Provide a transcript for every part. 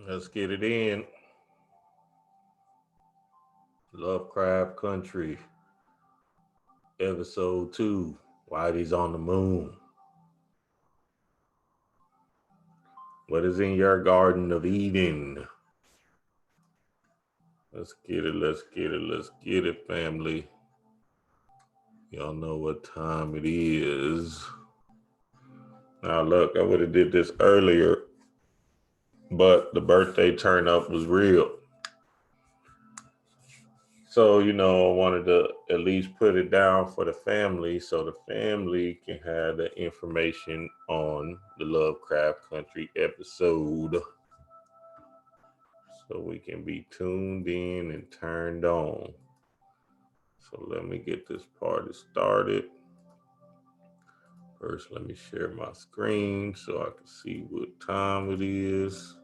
Let's get it in. Lovecraft Country, episode 2. Whitey's on the moon. What is in your garden of Eden? Let's get it, let's get it, family. Y'all know what time it is. Now look, I would have did this earlier, but the birthday turn up was real. So, I wanted to at least put it down for the family so the family can have the information on the Lovecraft Country episode. So we can be tuned in and turned on. So let me get this party started. First, let me share my screen so I can see what time it is.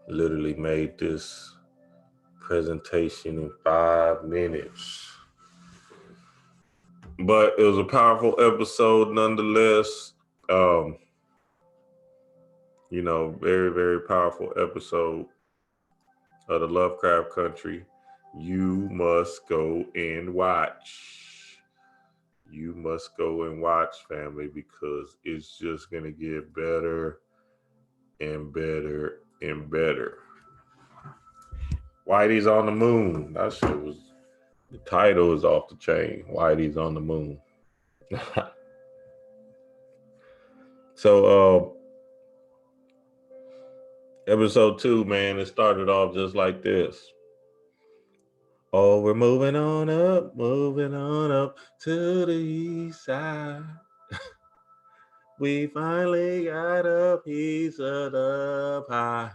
Literally made this presentation in 5 minutes. But it was a powerful episode nonetheless. Very, very powerful episode of the Lovecraft Country. You must go and watch. You must go and watch, family, because it's just going to get better and better and better. Whitey's on the moon. That shit was, the title is off the chain. Whitey's on the moon. So, episode 2, man, it started off just like this. Oh, we're moving on up to the east side. We finally got a piece of the pie.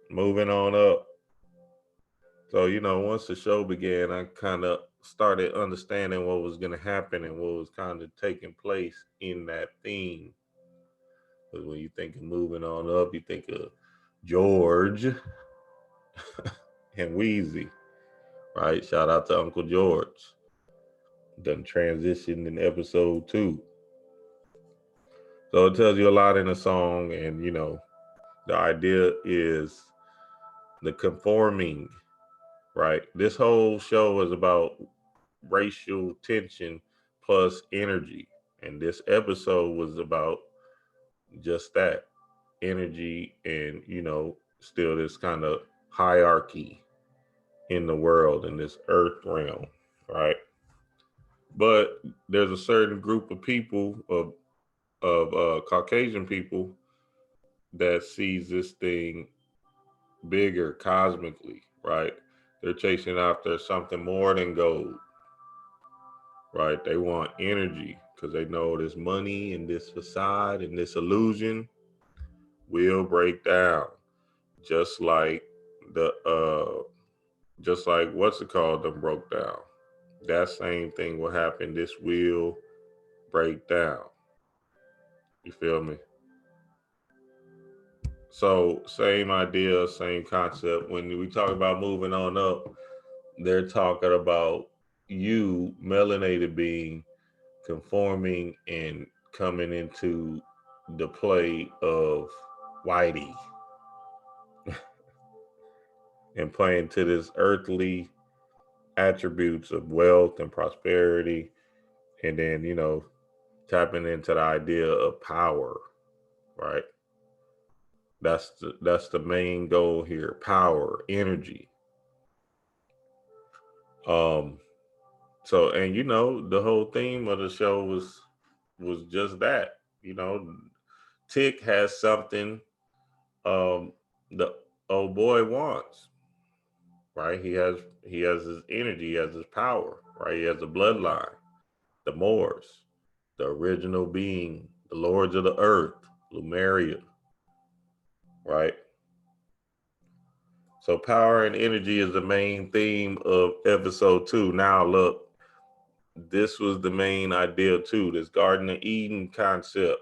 Moving on up. So, once the show began, I kind of started understanding what was going to happen and what was kind of taking place in that theme. Because when you think of moving on up, you think of George and Wheezy, right? Shout out to Uncle George. Done transitioned in episode 2. So it tells you a lot in the song, and the idea is the conforming, right? This whole show is about racial tension plus energy, and this episode was about just that energy and still this kind of hierarchy in the world, in this earth realm, right? But there's a certain group of people of Caucasian people that sees this thing bigger cosmically, right? They're chasing after something more than gold, right? They want energy because they know this money and this facade and this illusion will break down, just like just like what's it called, them broke down. That same thing will happen. This will break down. You feel me? So same idea, same concept. When we talk about moving on up, they're talking about you, melanated being, conforming and coming into the play of Whitey and playing to this earthly attributes of wealth and prosperity, and then tapping into the idea of power, right? That's the main goal here: power, energy. So, and the whole theme of the show was just that. Tick has something the old boy wants, right? He has his energy, he has his power, right? He has a bloodline, the Moors, the original being, the lords of the earth, Lumeria, right? So power and energy is the main theme of episode 2. Now look, this was the main idea too, this Garden of Eden concept.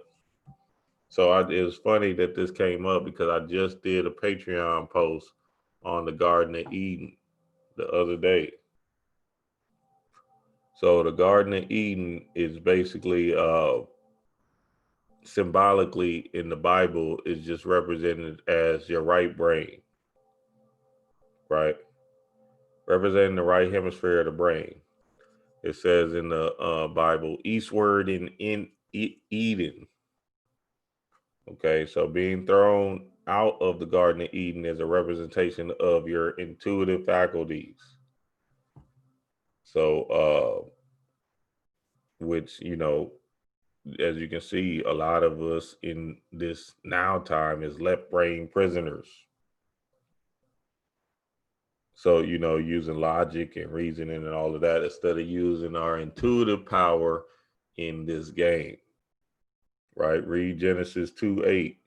So it was funny that this came up because I just did a Patreon post on the Garden of Eden the other day. So the Garden of Eden is basically symbolically in the Bible is just represented as your right brain, right? Representing the right hemisphere of the brain. It says in the Bible, eastward in Eden. Okay, so being thrown out of the Garden of Eden is a representation of your intuitive faculties. So, which, you know, as you can see, a lot of us in this now time is left brain prisoners. So, you know, using logic and reasoning and all of that instead of using our intuitive power in this game, right? Read Genesis 2:8.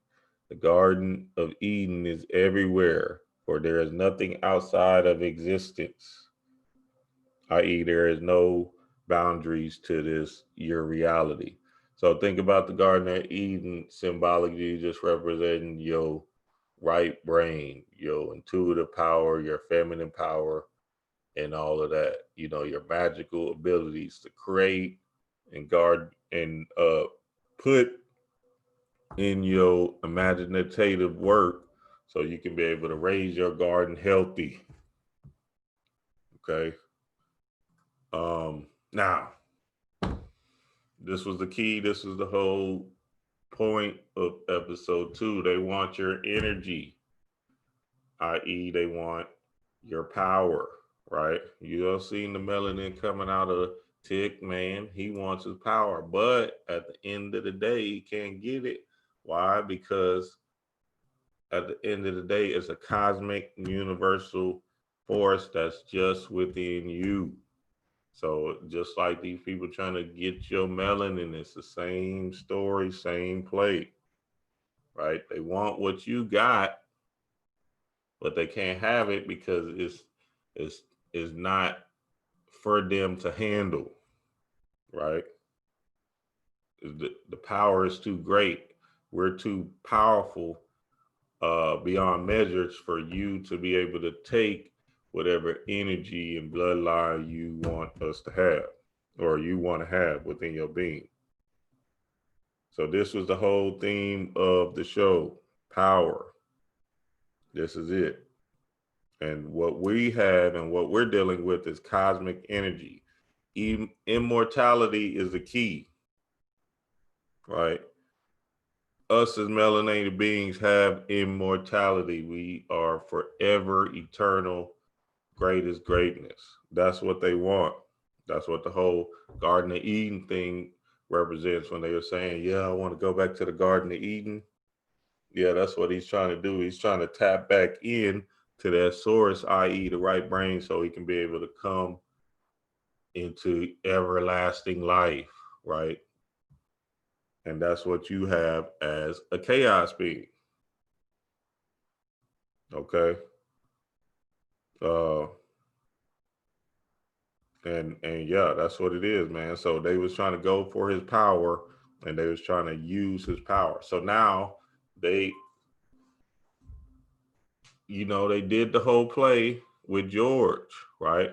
The Garden of Eden is everywhere, for there is nothing outside of existence, i.e., there is no boundaries to this, your reality. So think about the Garden of Eden symbolically just representing your right brain, your intuitive power, your feminine power, and all of that. You know, your magical abilities to create and guard and put in your imaginative work so you can be able to raise your garden healthy. Okay. Now, this was the key. This was the whole point of episode 2. They want your energy, i.e., they want your power, right? You all seen the melanin coming out of Tick, man. He wants his power, but at the end of the day, he can't get it. Why? Because at the end of the day, it's a cosmic universal force that's just within you. So just like these people trying to get your melanin, it's the same story, same play, right? They want what you got, but they can't have it because it's not for them to handle, right? The power is too great. We're too powerful beyond measures for you to be able to take whatever energy and bloodline you want us to have or you want to have within your being. So this was the whole theme of the show, power. This is it. And what we have and what we're dealing with is cosmic energy. Immortality is the key, right? Us as melanated beings have immortality. We are forever eternal, greatest greatness. That's what they want. That's what the whole Garden of Eden thing represents when they were saying, yeah, I want to go back to the Garden of Eden. Yeah, that's what he's trying to do. He's trying to tap back in to that source, i.e., the right brain, so he can be able to come into everlasting life, right? And that's what you have as a chaos being. Okay. Uh and yeah, that's what it is, man. So they was trying to go for his power and they was trying to use his power. So now they, you know, they did the whole play with George, right?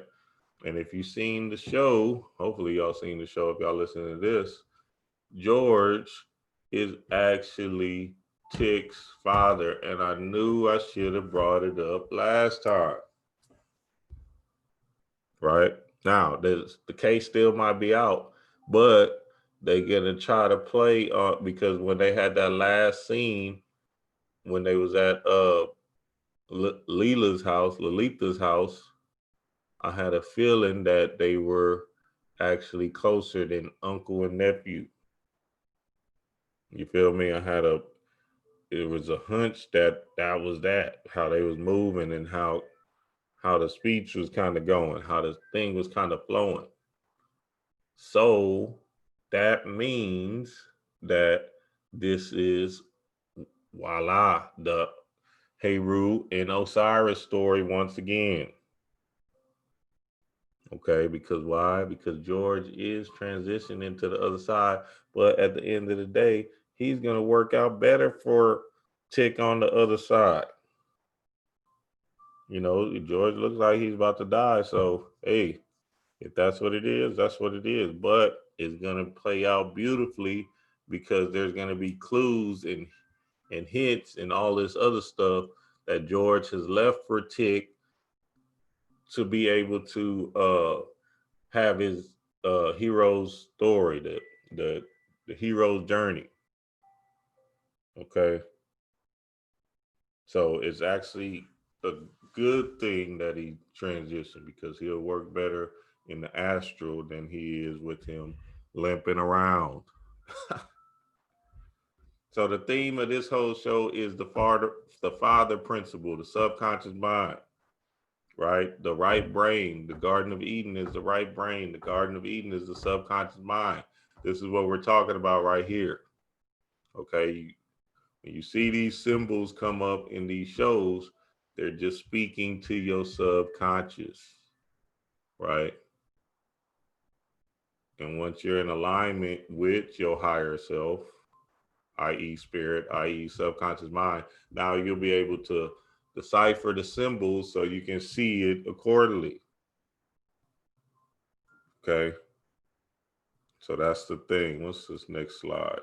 And if you've seen the show, hopefully y'all seen the show if y'all listening to this, George is actually Tick's father. And I knew I should have brought it up last time. Right? Now, the case still might be out, but they're gonna try to play because when they had that last scene when they was at Lolita's house, I had a feeling that they were actually closer than uncle and nephew. You feel me? It was a hunch that was how they was moving and how the speech was kind of going, how the thing was kind of flowing. So that means that this is, voila, the Heru and Osiris story once again. Okay, because why? Because George is transitioning to the other side, but at the end of the day, he's going to work out better for Tick on the other side. You know, George looks like he's about to die. So, hey, if that's what it is, that's what it is. But it's going to play out beautifully because there's going to be clues and hints and all this other stuff that George has left for Tick to be able to have his hero's story, the hero's journey. Okay. So it's actually a good thing that he transitioned, because he'll work better in the astral than he is with him limping around. So the theme of this whole show is the father principle, the subconscious mind, right? The right brain. The Garden of Eden is the right brain. The Garden of Eden is the subconscious mind. This is what we're talking about right here. Okay. When you see these symbols come up in these shows, they're just speaking to your subconscious, right? And once you're in alignment with your higher self, i.e. spirit, i.e. subconscious mind, now you'll be able to decipher the symbols so you can see it accordingly. Okay. So that's the thing. What's this next slide?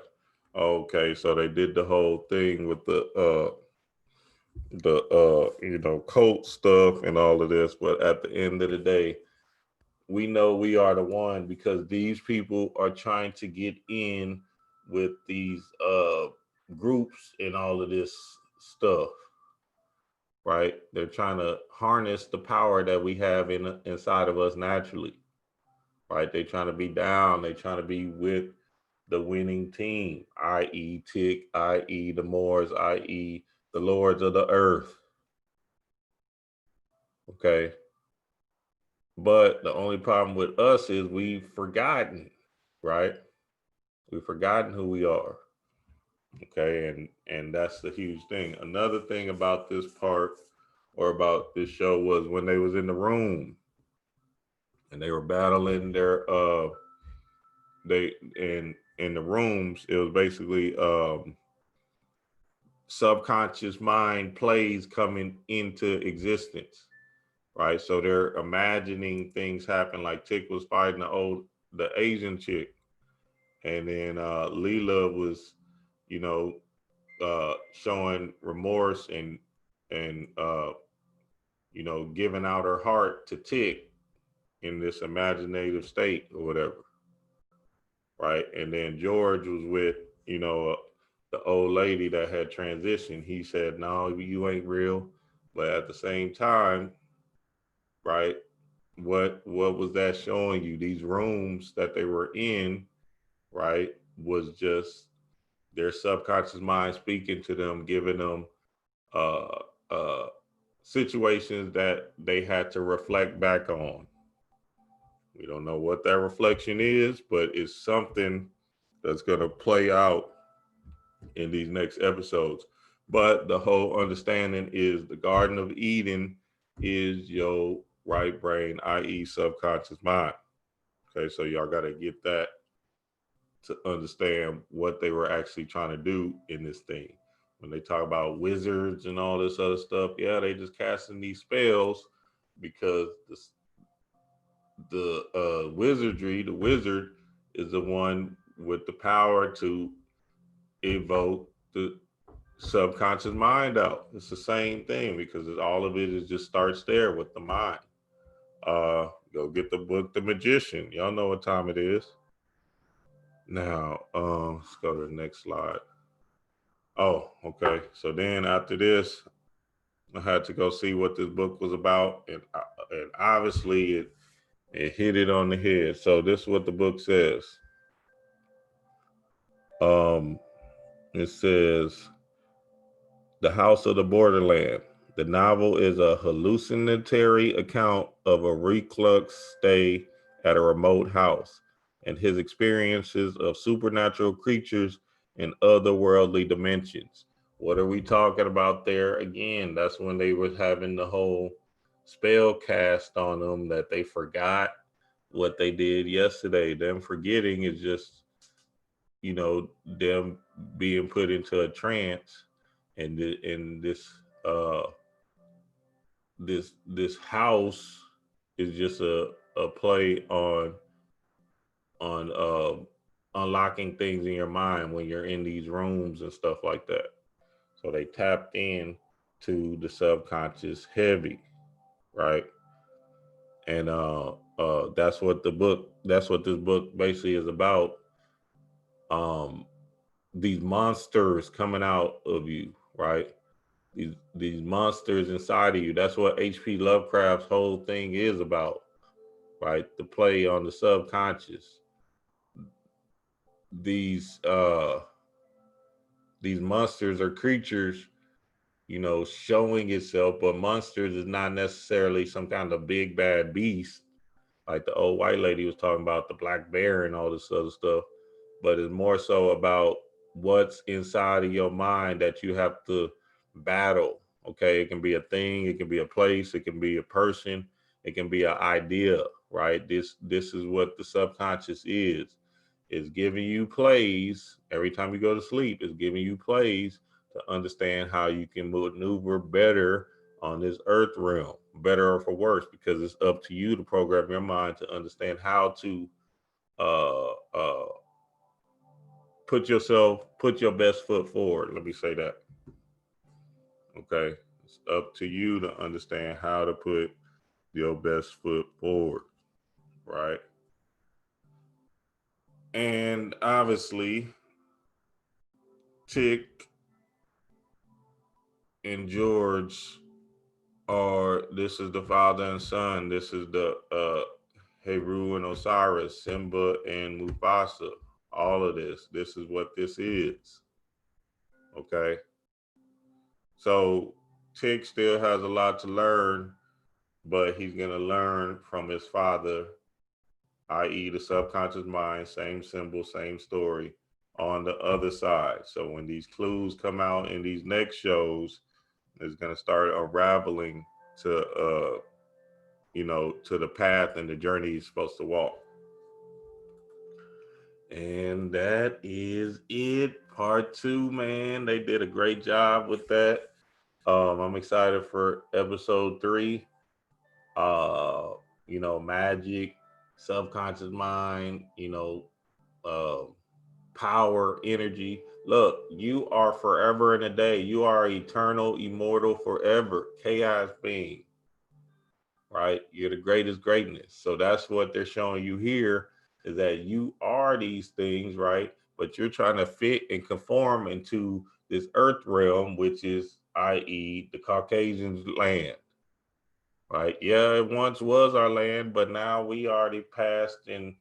Okay, so they did the whole thing with the cult stuff and all of this, but at the end of the day, we know we are the one, because these people are trying to get in with these groups and all of this stuff, right? They're trying to harness the power that we have inside of us naturally, right? They're trying to be down. They're trying to be with the winning team, i.e. Tick, i.e. the Moors, i.e. the lords of the earth. Okay. But the only problem with us is we've forgotten, right? We've forgotten who we are. Okay. And that's the huge thing. Another thing about this part, or about this show, was when they was in the room and they were battling their they in the rooms, it was basically subconscious mind plays coming into existence, right? So they're imagining things happen, like Tick was fighting the Asian chick, and then Leela was, showing remorse and giving out her heart to Tick in this imaginative state or whatever, right? And then George was with, the old lady that had transitioned. He said, "No, you ain't real." But at the same time, right, what was that showing you? These rooms that they were in, right, was just their subconscious mind speaking to them, giving them uh uh situations that they had to reflect back on. We don't know what that reflection is, but it's something that's going to play out in these next episodes. But the whole understanding is the Garden of Eden is your right brain, i.e. subconscious mind. Okay, so y'all got to get that to understand what they were actually trying to do in this thing. When they talk about wizards and all this other stuff, yeah, they just casting these spells because the wizard is the one with the power to evoke the subconscious mind out. It's the same thing, because all of it is just starts there with the mind. Go get the book The Magician. Y'all know what time it is. Now, let's go to the next slide. Oh, okay. So then after this, I had to go see what this book was about, and obviously it hit it on the head. So this is what the book says. It says, "The House of the Borderland." The novel is a hallucinatory account of a recluse stay at a remote house and his experiences of supernatural creatures in otherworldly dimensions. What are we talking about there? Again, that's when they were having the whole spell cast on them that they forgot what they did yesterday. Them forgetting is just, them being put into a trance, and uh this house is just a play on unlocking things in your mind when you're in these rooms and stuff like that. So they tapped in to the subconscious heavy, right? And that's what this book basically is about. Um, these monsters coming out of you, right? These monsters inside of you. That's what H.P. Lovecraft's whole thing is about, right? The play on the subconscious. These monsters are creatures, showing itself, but monsters is not necessarily some kind of big bad beast like the old white lady was talking about, the black bear and all this other stuff, but it's more so about what's inside of your mind that you have to battle. Okay, it can be a thing, it can be a place, it can be a person, it can be an idea, right? This is what the subconscious is. It's giving you plays every time you go to sleep. It's giving you plays to understand how you can maneuver better on this earth realm, better or for worse, because it's up to you to program your mind to understand how to uh, uh, put your best foot forward. Let me say that. Okay. It's up to you to understand how to put your best foot forward. Right. And obviously, Tick and George this is the father and son. This is the Heru and Osiris, Simba and Mufasa. All of this. This is what this is. Okay. So Tick still has a lot to learn, but he's gonna learn from his father, i.e., the subconscious mind, same symbol, same story, on the other side. So when these clues come out in these next shows, it's gonna start unraveling to to the path and the journey he's supposed to walk. And that is it. Part 2, man. They did a great job with that. I'm excited for episode 3. Magic, subconscious mind, uh, power, energy. Look, you are forever and a day. You are eternal, immortal, forever, chaos being, right? You're the greatest greatness. So that's what they're showing you here, is that you are these things, right? But you're trying to fit and conform into this earth realm, which is, i.e., the Caucasians' land, right? Yeah, it once was our land, but now we already passed and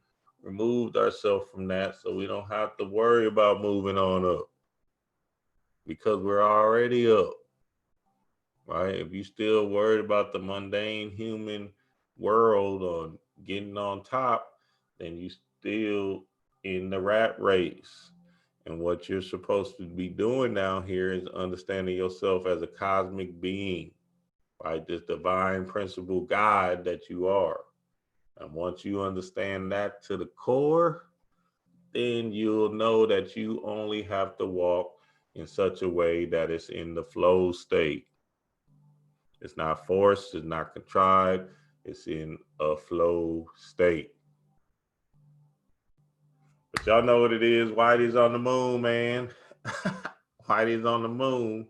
removed ourselves from that, so we don't have to worry about moving on up because we're already up, right? If you still worried about the mundane human world on getting on top, then you still in the rat race. And what you're supposed to be doing down here is understanding yourself as a cosmic being, right? This divine principle God that you are. And once you understand that to the core, then you'll know that you only have to walk in such a way that it's in the flow state. It's not forced, it's not contrived, it's in a flow state. But y'all know what it is. Whitey's on the moon, man. Whitey's on the moon.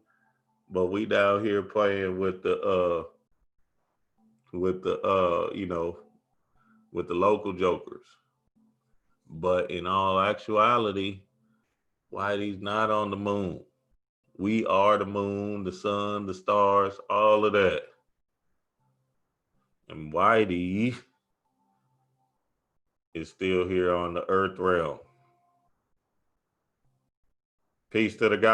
But we down here playing with the with the local jokers. But in all actuality, Whitey's not on the moon. We are the moon, the sun, the stars, all of that. And Whitey is still here on the earth realm. Peace to the guys.